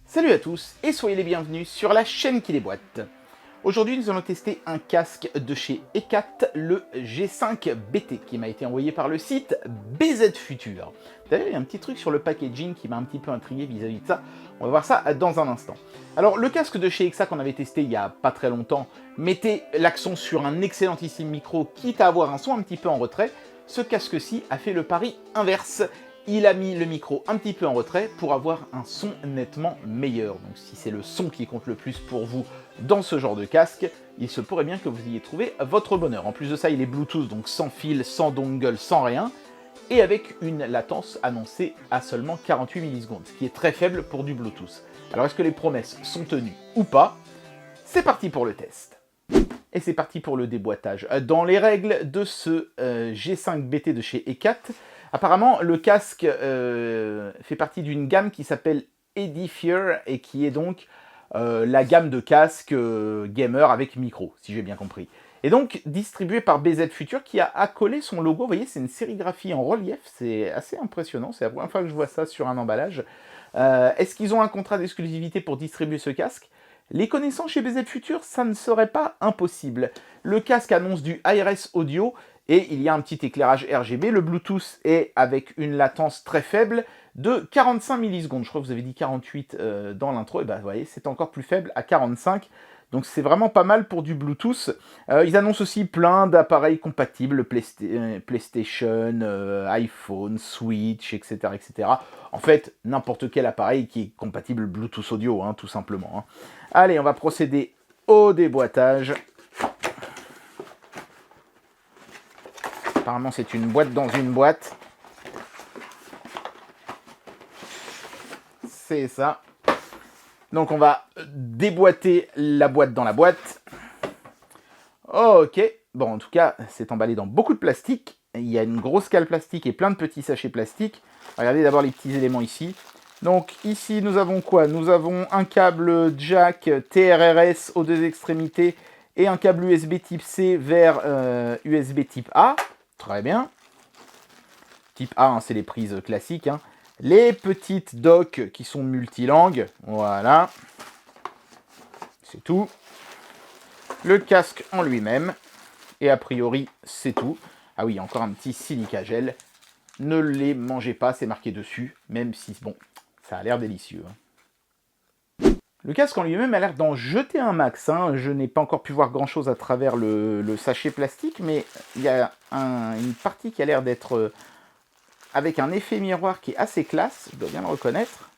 Salut à tous et soyez les bienvenus sur la chaîne qui déboîte. Aujourd'hui nous allons tester un casque de chez Ecat, le G5 BT, qui m'a été envoyé par le site BZ Future. D'ailleurs il y a un petit truc sur le packaging qui m'a un petit peu intrigué vis-à-vis de ça, on va voir ça dans un instant. Alors le casque de chez Exa qu'on avait testé il y a pas très longtemps mettait l'accent sur un excellentissime micro, quitte à avoir un son un petit peu en retrait. Ce casque-ci a fait le pari inverse. Il a mis le micro un petit peu en retrait pour avoir un son nettement meilleur. Donc si c'est le son qui compte le plus pour vous dans ce genre de casque, il se pourrait bien que vous ayez trouvé votre bonheur. En plus de ça, il est Bluetooth, donc sans fil, sans dongle, sans rien, et avec une latence annoncée à seulement 48 millisecondes, ce qui est très faible pour du Bluetooth. Alors est-ce que les promesses sont tenues ou pas? C'est parti pour le test. Et c'est parti pour le déboîtage. Dans les règles de ce G5 BT de chez Ecat, apparemment le casque fait partie d'une gamme qui s'appelle Edifier et qui est donc la gamme de casques gamer avec micro, si j'ai bien compris. Et donc distribué par BZ Future qui a accolé son logo. Vous voyez, c'est une sérigraphie en relief, c'est assez impressionnant, c'est la première fois que je vois ça sur un emballage. Est-ce qu'ils ont un contrat d'exclusivité pour distribuer ce casque? Les connaissants chez BZ Future, ça ne serait pas impossible. Le casque annonce du IRS audio et il y a un petit éclairage RGB. Le Bluetooth est avec une latence très faible de 45 millisecondes. Je crois que vous avez dit 48 dans l'intro. Et ben, vous voyez, c'est encore plus faible à 45. Donc c'est vraiment pas mal pour du Bluetooth. Ils annoncent aussi plein d'appareils compatibles, PlayStation, iPhone, Switch, etc., etc. En fait, n'importe quel appareil qui est compatible Bluetooth audio, hein, tout simplement. Hein. Allez, on va procéder au déboîtage. Apparemment, c'est une boîte dans une boîte. C'est ça. Donc, on va déboîter la boîte dans la boîte. Ok. Bon, en tout cas, c'est emballé dans beaucoup de plastique. Il y a une grosse cale plastique et plein de petits sachets plastiques. Regardez d'abord les petits éléments ici. Donc ici, nous avons quoi? Nous avons un câble jack TRRS aux deux extrémités et un câble USB type C vers USB type A. Très bien. Type A, hein, c'est les prises classiques. Hein. Les petites docks qui sont multilangues. Voilà. C'est tout. Le casque en lui-même. Et a priori, c'est tout. Ah oui, encore un petit silica gel. Ne les mangez pas, c'est marqué dessus. Même si, bon, ça a l'air délicieux. Hein. Le casque en lui-même a l'air d'en jeter un max. Hein. Je n'ai pas encore pu voir grand-chose à travers le sachet plastique, mais il y a une partie qui a l'air d'être avec un effet miroir qui est assez classe. Je dois bien le reconnaître.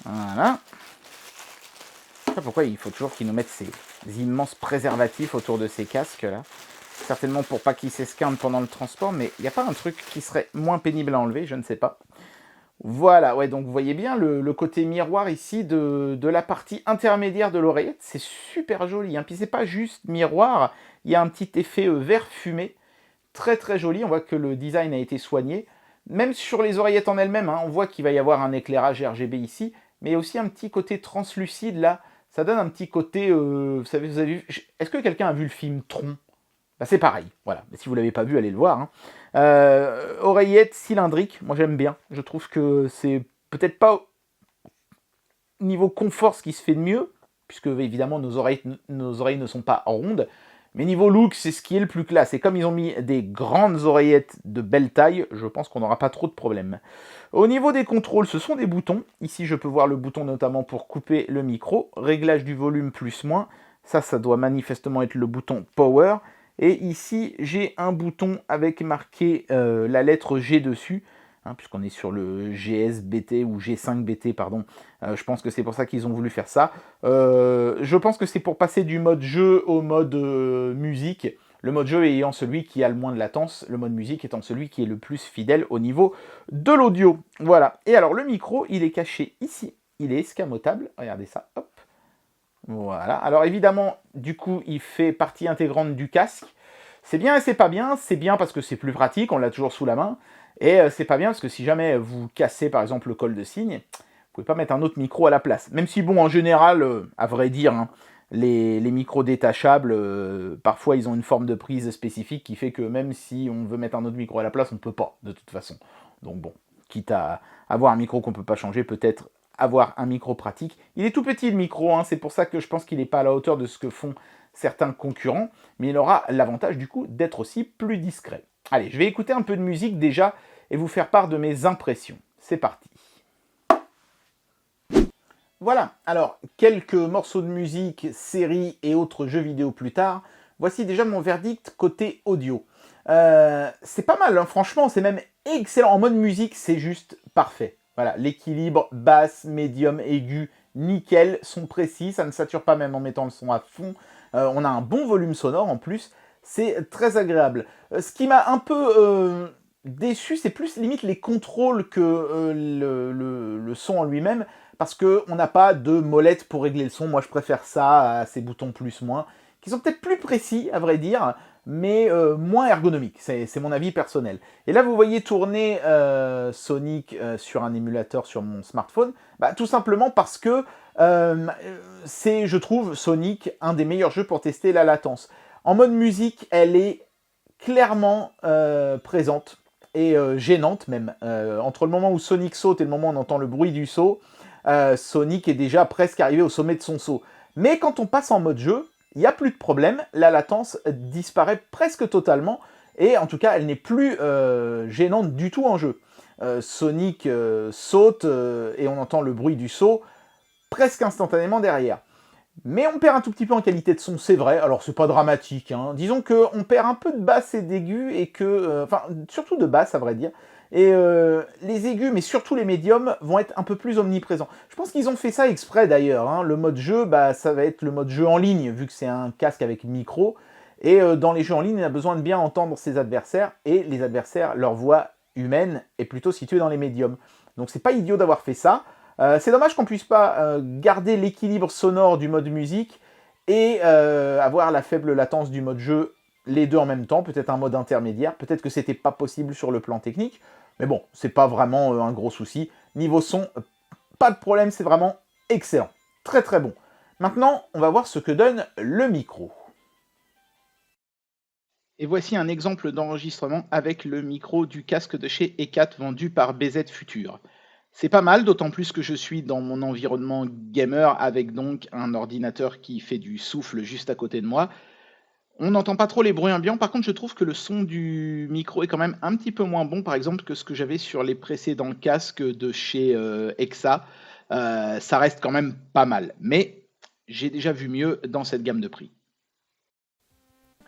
Voilà. Je sais pas pourquoi il faut toujours qu'ils nous mettent ces immenses préservatifs autour de ces casques-là. Certainement pour pas qu'ils s'esquintent pendant le transport, mais il n'y a pas un truc qui serait moins pénible à enlever, je ne sais pas. Voilà, ouais, donc vous voyez bien le côté miroir ici de la partie intermédiaire de l'oreillette, c'est super joli, hein. Puis c'est pas juste miroir, il y a un petit effet vert fumé, très très joli, on voit que le design a été soigné. Même sur les oreillettes en elles-mêmes, hein, on voit qu'il va y avoir un éclairage RGB ici, mais aussi un petit côté translucide là, ça donne un petit côté, vous savez, vous avez vu, est-ce que quelqu'un a vu le film Tron? Bah, c'est pareil, voilà. Mais si vous ne l'avez pas vu, allez le voir. Hein. Oreillette cylindrique, moi j'aime bien. Je trouve que c'est peut-être pas niveau confort ce qui se fait de mieux, puisque évidemment nos oreilles ne sont pas rondes. Mais niveau look, c'est ce qui est le plus classe. Et comme ils ont mis des grandes oreillettes de belle taille, je pense qu'on n'aura pas trop de problèmes. Au niveau des contrôles, ce sont des boutons. Ici, je peux voir le bouton notamment pour couper le micro. Réglage du volume plus-moins. Ça doit manifestement être le bouton Power. Et ici, j'ai un bouton avec marqué la lettre G dessus, hein, puisqu'on est sur le GSBT ou G5BT, pardon. Je pense que c'est pour ça qu'ils ont voulu faire ça. Je pense que c'est pour passer du mode jeu au mode musique. Le mode jeu ayant celui qui a le moins de latence, le mode musique étant celui qui est le plus fidèle au niveau de l'audio. Voilà. Et alors, le micro, il est caché ici. Il est escamotable. Regardez ça. Hop. Voilà. Alors évidemment, du coup, il fait partie intégrante du casque. C'est bien et c'est pas bien. C'est bien parce que c'est plus pratique, on l'a toujours sous la main. Et c'est pas bien parce que si jamais vous cassez par exemple le col de cygne, vous pouvez pas mettre un autre micro à la place. Même si bon, en général, à vrai dire, hein, les micros détachables, parfois ils ont une forme de prise spécifique qui fait que même si on veut mettre un autre micro à la place, on peut pas de toute façon. Donc bon, quitte à avoir un micro qu'on peut pas changer, peut-être avoir un micro pratique. Il est tout petit le micro, hein, c'est pour ça que je pense qu'il n'est pas à la hauteur de ce que font certains concurrents, mais il aura l'avantage du coup d'être aussi plus discret. Allez, je vais écouter un peu de musique déjà et vous faire part de mes impressions. C'est parti. Voilà, alors quelques morceaux de musique, séries et autres jeux vidéo plus tard. Voici déjà mon verdict côté audio. C'est pas mal, hein, franchement, c'est même excellent. En mode musique, c'est juste parfait. Voilà, l'équilibre basse, médium, aigu, nickel, son précis, ça ne sature pas même en mettant le son à fond. On a un bon volume sonore en plus, c'est très agréable. Ce qui m'a un peu déçu, c'est plus limite les contrôles que le son en lui-même, parce qu'on n'a pas de molette pour régler le son. Moi, je préfère ça à ces boutons plus-moins, qui sont peut-être plus précis, à vrai dire, mais moins ergonomiques. C'est mon avis personnel. Et là, vous voyez tourner Sonic sur un émulateur sur mon smartphone, bah, tout simplement parce que c'est, je trouve, Sonic, un des meilleurs jeux pour tester la latence. En mode musique, elle est clairement présente et gênante même. Entre le moment où Sonic saute et le moment où on entend le bruit du saut, Sonic est déjà presque arrivé au sommet de son saut. Mais quand on passe en mode jeu, il n'y a plus de problème, la latence disparaît presque totalement, et en tout cas, elle n'est plus gênante du tout en jeu. Sonic saute, et on entend le bruit du saut presque instantanément derrière. Mais on perd un tout petit peu en qualité de son, c'est vrai, alors c'est pas dramatique, hein. Disons qu'on perd un peu de basse et d'aigus, et que... enfin, surtout de basse, à vrai dire. Et les aigus, mais surtout les médiums, vont être un peu plus omniprésents. Je pense qu'ils ont fait ça exprès d'ailleurs, hein. Le mode jeu, bah, ça va être le mode jeu en ligne, vu que c'est un casque avec micro. Et dans les jeux en ligne, on a besoin de bien entendre ses adversaires, et les adversaires, leur voix humaine est plutôt située dans les médiums. Donc c'est pas idiot d'avoir fait ça. C'est dommage qu'on puisse pas garder l'équilibre sonore du mode musique et avoir la faible latence du mode jeu, les deux en même temps, peut-être un mode intermédiaire, peut-être que c'était pas possible sur le plan technique, mais bon, c'est pas vraiment un gros souci. Niveau son, pas de problème, c'est vraiment excellent, très très bon. Maintenant, on va voir ce que donne le micro. Et voici un exemple d'enregistrement avec le micro du casque de chez E4 vendu par BZ Future. C'est pas mal, d'autant plus que je suis dans mon environnement gamer avec donc un ordinateur qui fait du souffle juste à côté de moi. On n'entend pas trop les bruits ambiants, par contre je trouve que le son du micro est quand même un petit peu moins bon, par exemple, que ce que j'avais sur les précédents casques de chez EXA. Ça reste quand même pas mal, mais j'ai déjà vu mieux dans cette gamme de prix.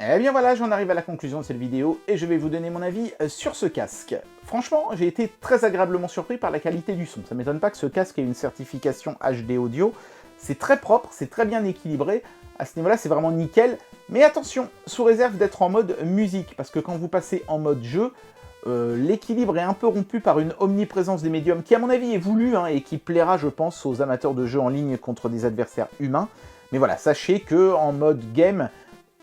Eh bien voilà, j'en arrive à la conclusion de cette vidéo et je vais vous donner mon avis sur ce casque. Franchement, j'ai été très agréablement surpris par la qualité du son. Ça m'étonne pas que ce casque ait une certification HD audio. C'est très propre, c'est très bien équilibré. À ce niveau-là, c'est vraiment nickel. Mais attention, sous réserve d'être en mode musique, parce que quand vous passez en mode jeu, l'équilibre est un peu rompu par une omniprésence des médiums qui, à mon avis, est voulue et qui plaira, je pense, aux amateurs de jeux en ligne contre des adversaires humains. Mais voilà, sachez que en mode game,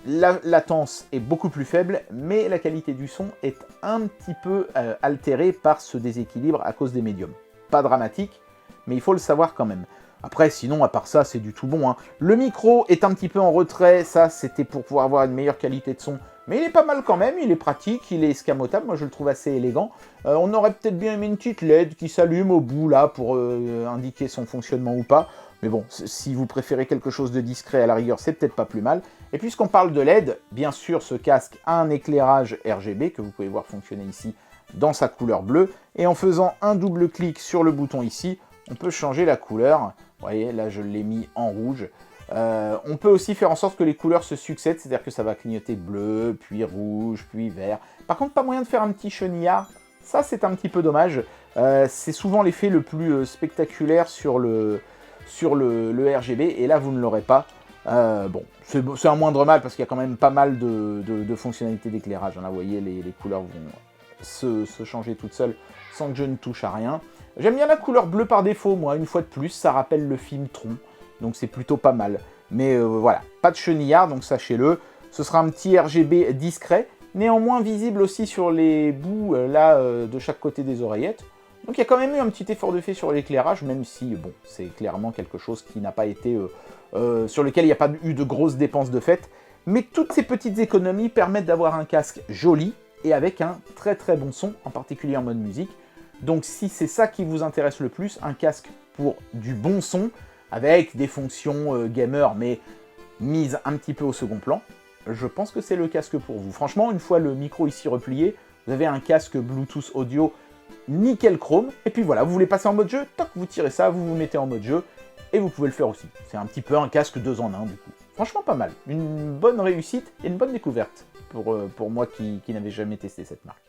la latence est beaucoup plus faible, mais la qualité du son est un petit peu altérée par ce déséquilibre à cause des médiums. Pas dramatique, mais il faut le savoir quand même. Après, sinon, à part ça, c'est du tout bon, hein. Le micro est un petit peu en retrait, ça c'était pour pouvoir avoir une meilleure qualité de son, mais il est pas mal quand même, il est pratique, il est escamotable, moi je le trouve assez élégant. On aurait peut-être bien aimé une petite LED qui s'allume au bout là pour indiquer son fonctionnement ou pas. Mais bon, si vous préférez quelque chose de discret, à la rigueur, c'est peut-être pas plus mal. Et puisqu'on parle de LED, bien sûr, ce casque a un éclairage RGB que vous pouvez voir fonctionner ici dans sa couleur bleue. Et en faisant un double clic sur le bouton ici, on peut changer la couleur. Vous voyez, là, je l'ai mis en rouge. On peut aussi faire en sorte que les couleurs se succèdent, c'est-à-dire que ça va clignoter bleu, puis rouge, puis vert. Par contre, pas moyen de faire un petit chenillard. Ça, c'est un petit peu dommage. C'est souvent l'effet le plus spectaculaire sur le RGB, et là vous ne l'aurez pas. Bon, c'est un moindre mal parce qu'il y a quand même pas mal de fonctionnalités d'éclairage. Là, vous voyez, les couleurs vont se changer toutes seules sans que je ne touche à rien. J'aime bien la couleur bleue par défaut, moi, une fois de plus, ça rappelle le film Tron, donc c'est plutôt pas mal. Mais voilà, pas de chenillard, donc sachez-le. Ce sera un petit RGB discret, néanmoins visible aussi sur les bouts là de chaque côté des oreillettes. Donc il y a quand même eu un petit effort de fait sur l'éclairage, même si bon, c'est clairement quelque chose qui n'a pas été sur lequel il n'y a pas eu de grosses dépenses de fait. Mais toutes ces petites économies permettent d'avoir un casque joli et avec un très très bon son, en particulier en mode musique. Donc si c'est ça qui vous intéresse le plus, un casque pour du bon son, avec des fonctions gamer, mais mises un petit peu au second plan, je pense que c'est le casque pour vous. Franchement, une fois le micro ici replié, vous avez un casque Bluetooth audio nickel chrome, et puis voilà, vous voulez passer en mode jeu, toc, vous tirez ça, vous vous mettez en mode jeu, et vous pouvez le faire aussi. C'est un petit peu un casque 2 en 1 du coup. Franchement pas mal, une bonne réussite et une bonne découverte pour moi qui n'avais jamais testé cette marque.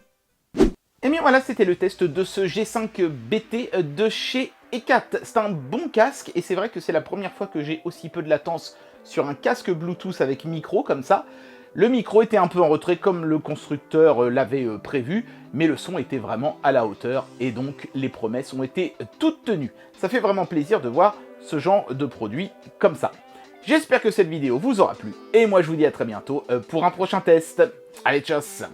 Et bien voilà, c'était le test de ce G5 BT de chez ECAT. C'est un bon casque, et c'est vrai que c'est la première fois que j'ai aussi peu de latence sur un casque Bluetooth avec micro comme ça. Le micro était un peu en retrait comme le constructeur l'avait prévu, mais le son était vraiment à la hauteur, et donc les promesses ont été toutes tenues. Ça fait vraiment plaisir de voir ce genre de produit comme ça. J'espère que cette vidéo vous aura plu, et moi je vous dis à très bientôt pour un prochain test. Allez, tchuss!